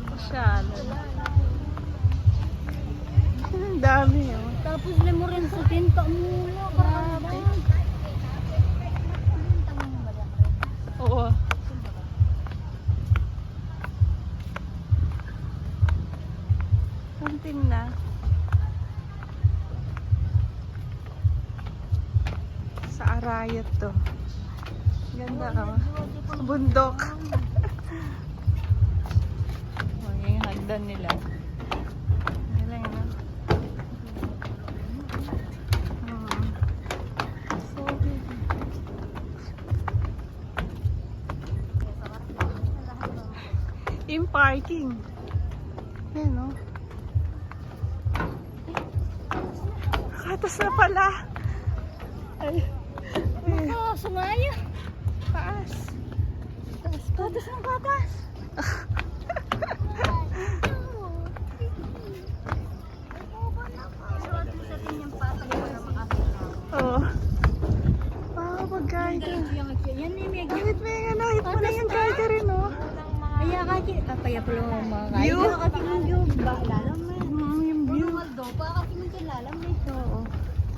Pasyalan. Ang dami oh. Tapos mo rin sa tinta mula. Grabe. Oo. Kantin na. Sa Arayat to. Ganda oh. Sa bundok. Yung hagdan nila. Nila yun ah. So big. Yung parking. Yan no. Katas na pala. Ay. Ay. Oh, sumaya. Taas. Taas pa. Katas ng katas. Oo. Wow, pag-guide. Yan yung may Kahit may ano, hit mo na yung guide rin oh. Kaya kasi, kaya pala mga View? kaya kasi yung view ba, lalam na. Yung view. Maldo pa kasi yung lalam na. Oo.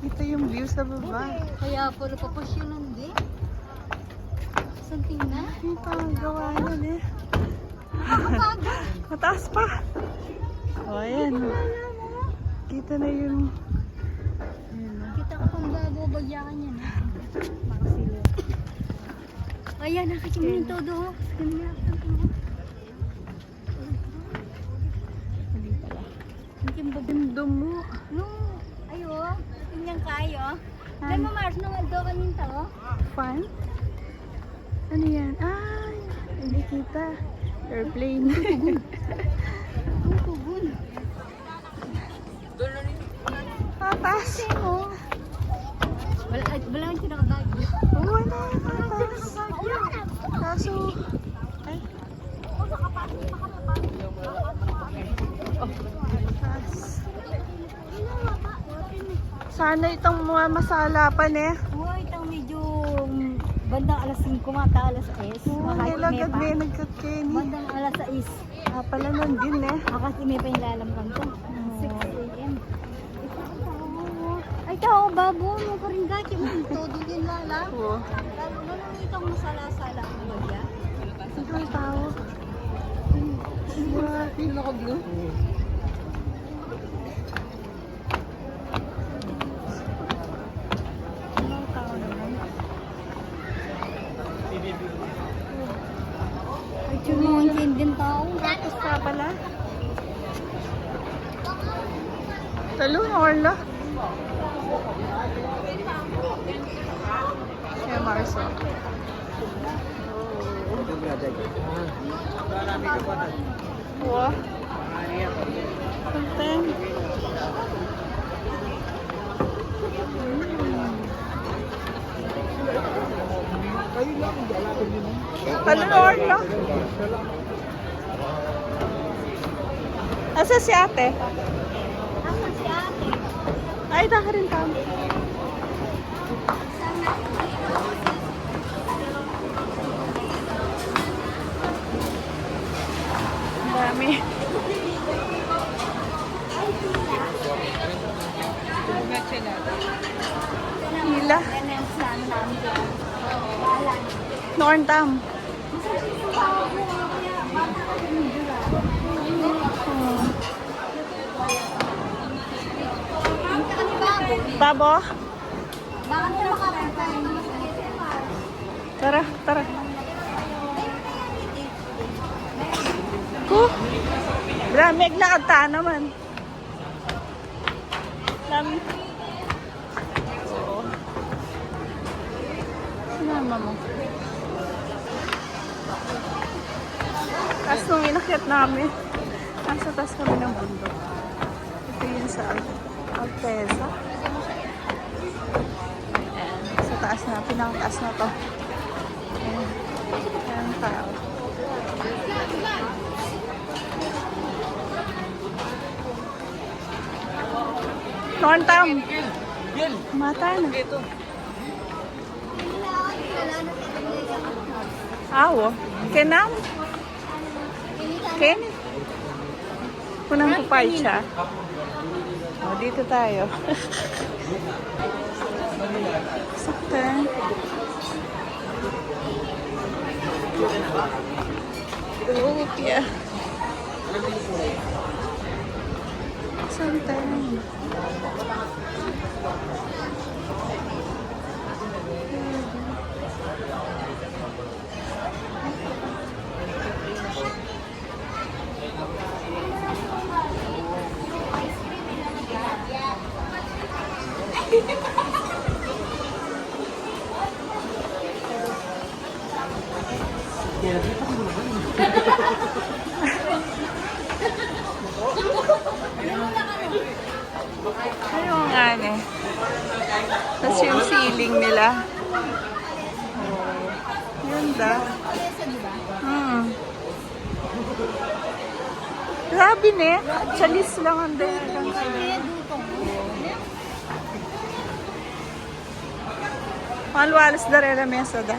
Ito yung view sa baba. Kaya pala papush yun hindi. Something na. Ito ang gawa nun eh. Mataas pa. O, ayan. Kita na yung... Kita ko pang bago bagyakan yan. Makasilo. Ayan, nakakita mo todo. Ganyan. Hindi pala. Yung Gandong mo. nung, ayo, tingnan kayo. Alam mo, Mars, nung aldo kanin to. Fun? Ano yan? Ay, hindi kita. Airplane. Ang kugun. Tatas. Mo. Wala yung sinakabagyo. Oo, ano? Tatas. Kaso... Ay. Oh, tatas. Sana itong mga masalapan eh. Uy, itang medyo bandang alas 5 mata, alas 6. Oo, nilagad may nagkat-kenny. Bandang alas 6. Pala nandun eh. Kasi may pa yung lalampan ko. 6 a.m. Ay, tao, babo. Mo pa rin gati mo. Todo din lala. Oo. Lalo na nung itong masala-sala ang bagya. Ito ang tao. Grabe. Naka-blue? Ang tao naman. Ay, chumungin din tao. Tapos pa pala. Talo na orla. Kaya Marso. Wow. Content. Talo na orla. Asa si ate? Asa si ate? Ay, daka rin ka. Ang dami. Hila. Norntam. Babo? Bakit na makapunta? Tara, tara. Ko? Lamig na kata naman. Lamig. Oo. Sinama mo. Tapos nung inakyat namin, nasa taas kami ng bundok. Ito yun sa Alteza. Ayan, sa taas na, pinakataas na to. Ayan, ayan ang tao. Norntam! Mata na. Awo, kenam? Ken? Punang pupay siya. O, dito tayo. Saktan. Utya. Saktan. Ayun nga eh. Tapos yung ceiling nila. Ganda. Grabe ne. Chalis lang ang dahil. Malwalas da rin ang mesa da.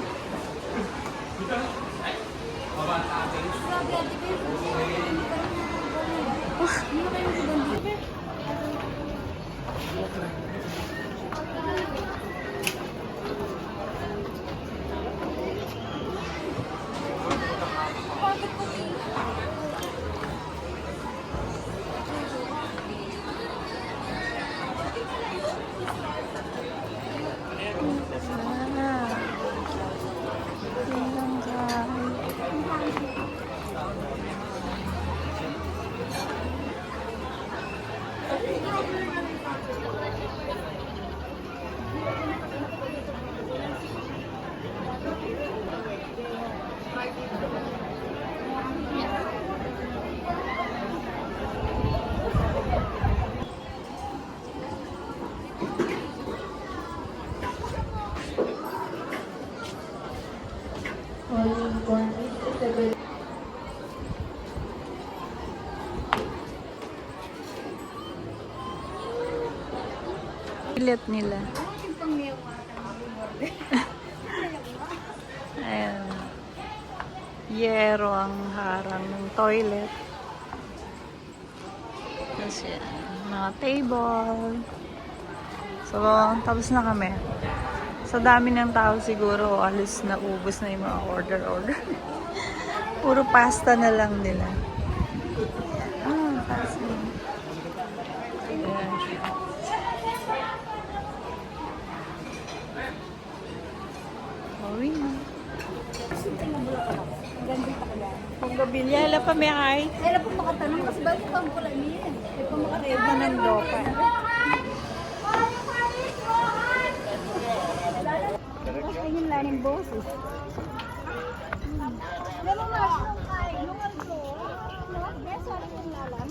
Pilit nila. Ayan. Yero ang harang ng toilet. Tapos yan. Mga table. So, tapos na kami. Sa dami ng tao siguro, alis na ubos na yung mga order. Puro pasta na lang nila. Pasta. Ayan. Uwi na. Kung gabilya, hala pa may ay. Kaya po makatanong kasi bago kang pula niya. Kaya po Kaya pa ng dopa. Ay, yung laning boses. Ganun nga yung kain. Yung aldo. Yes, ano yung lalang?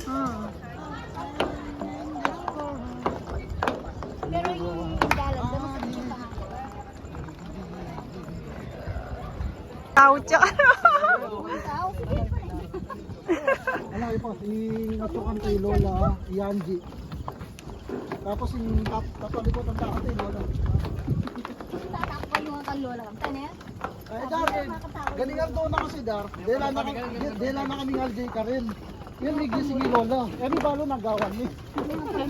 Pero yung dalan, dapat sa mga Tao siya. tao, sige. Alam ko, inatukan kay Lola, Yanji. Tapos yung tapalikot ang takot kay Lola. Tatakpan yung mga kalola. Tanya? Ay, Dar, galingan to na kasi, Dar. Dela na kami ngaljay ka rin. Yan, may gising ni Lola. Yan, yung balo nagawan niya.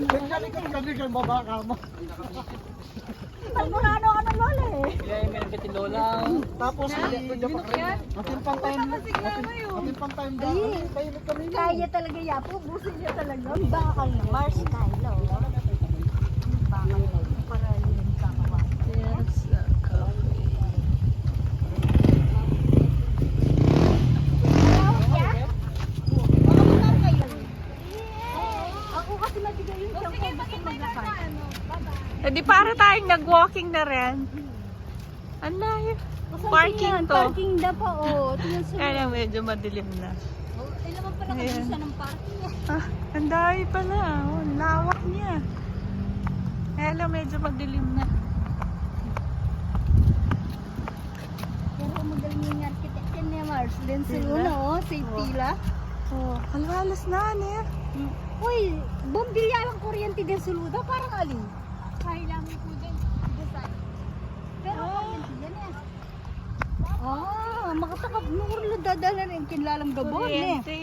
Galing kami baba ka mo. Pagmurano ka ng lola eh. Tapos, atin pang time da. Kainit kami niya. Kaya talaga yapo. Busin niya talaga. Bakal na. Mars Kylo. Bakal na. Para yung kakawa. Yes, coffee. Ako kasi mabigay yung siyang ko gusto maglakad. Eh di para tayong nag-walking na rin. Ang layo. Parking to. Parking na pa oh. Tingnan sa Kaya lang medyo madilim na. Ay naman pala kasi Ayan. siya ng parking. Ang dami pala. Oh, ang lawak niya. Kaya lang medyo madilim na. Pero magaling yung architect niya Mars. Then Luna oh. Safety la. Oh, kalwalas na eh. Uy, bombilya lang kuryente din sa Luda. Parang alin. Kailangan po din. Design. Pero kuryente yan eh. Oh. makatakap nung ulo dadala rin kinlalang gabon eh. Kuryente.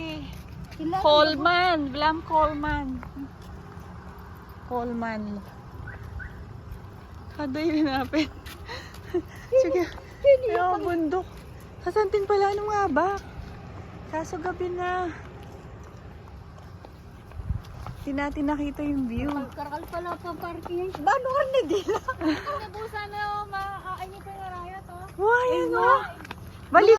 Kinlalang Coleman. Blam Coleman. Coleman. Kadoy rinapit. Sige. Ayaw, bundok. Kasanting pala nung habak. Kaso gabi na. Hindi natin nakita yung view. Karakal pala pa parking. Bano ka na dila? Why, ano? Balik